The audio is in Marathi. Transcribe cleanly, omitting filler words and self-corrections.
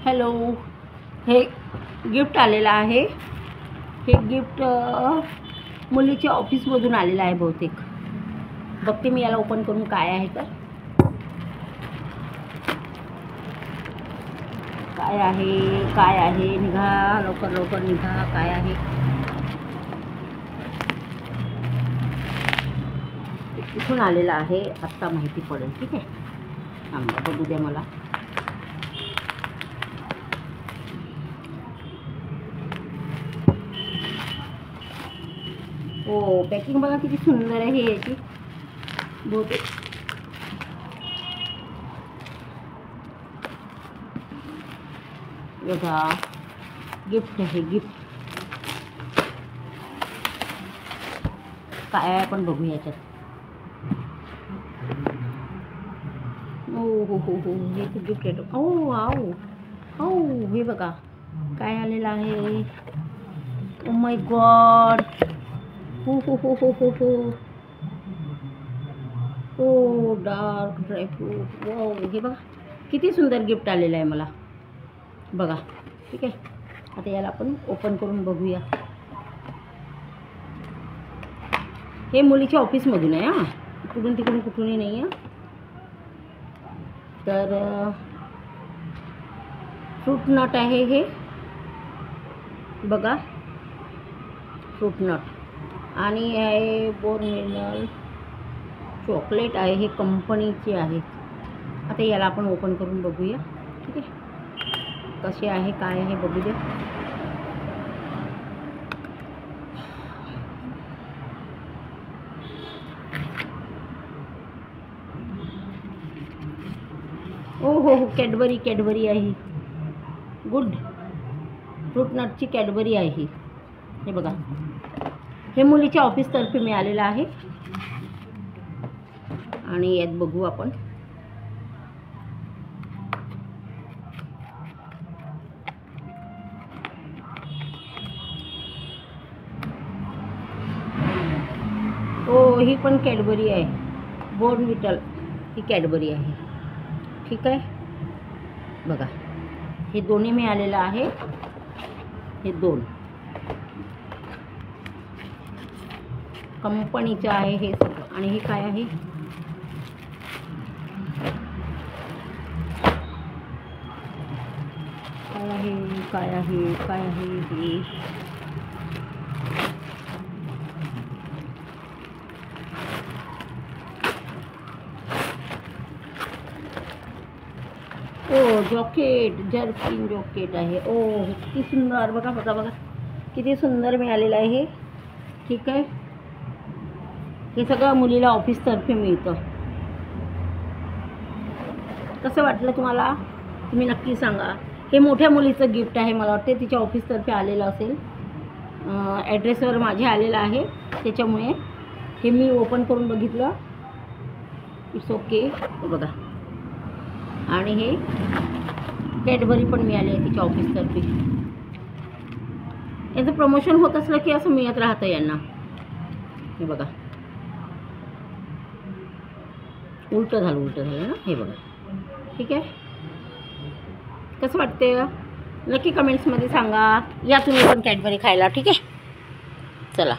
हॅलो, हे गिफ्ट आलेलं आहे. हे गिफ्ट मुलीच्या ऑफिसमधून आलेलं आहे बहुतेक. बघते मी याला ओपन करून काय आहे तर. काय आहे निघा, लवकर लवकर निघा. काय आहे कुठून आलेलं आहे आत्ता माहिती पडेल. ठीक आहे, थांबा बघू द्या मला. हो, पॅकिंग बघा किती सुंदर आहे याची. बहुतेक बघा, गिफ्ट आहे. गिफ्ट काय आहे आपण बघू याच्यात. हो, हे गिफ्ट आहे. ओ वाव, हो हे बघा काय आलेलं आहे. ओ माय गॉड, हो डार्क ड्रायफ्रूट. वाव, हे बघा किती सुंदर गिफ्ट आलेलं आहे मला. बघा, ठीक आहे. आता याला आपण ओपन करून बघूया. हे मुलीच्या ऑफिसमधून आहे. हां, इकडून तिकडून कुठूनही नाही आहे. तर फ्रूट नट आहे हे बघा, फ्रूट नट. आणि आहे बोर्नव्हिटा चॉकलेट आहे. हे कंपनीचे आहे. आता याला आपण ओपन करून बघूया. ठीक आहे, कसे आहे काय आहे बघू द्या. हो, कॅडबरी आहे. गुड, फ्रूट नटची कॅडबरी आहे. हे बघा, हे मुलीच्या ऑफिसतर्फे मिळालेलं आहे. आणि यात बघू आपण. हो, ही पण कॅडबरी आहे. बोर्नव्हिटा ही कॅडबरी आहे. ठीक आहे, बघा हे दोन्ही मिळालेलं आहे. हे दोन कंपनीचं आहे हे सगळं. आणि हे काय आहे, काय आहे हे. ओ जॉकेट, जर्किन जॉकेट आहे. ओ किती सुंदर. बघा किती सुंदर मिळालेलं आहे हे. ठीक आहे, हे सगळं मुलीला ऑफिसतर्फे मिळतं. कसं वाटलं तुम्हाला, तुम्ही नक्की सांगा. हे मोठ्या मुलीचं गिफ्ट आहे. मला वाटते तिच्या ऑफिसतर्फे आलेलं असेल. ॲड्रेसवर माझे आलेलं आहे, त्याच्यामुळे हे मी ओपन करून बघितलं. It's okay. बघा, आणि हे कॅडबरी पण मिळाली आहे तिच्या ऑफिसतर्फे. याचं प्रमोशन होत असलं की असं मिळत राहतं यांना. हे बघा, उलटं झालं ना. हे बघा, ठीक आहे. कसं वाटते नक्की कमेंट्समध्ये सांगा. या तुम्ही पण कॅडबरी खायला. ठीक आहे, चला.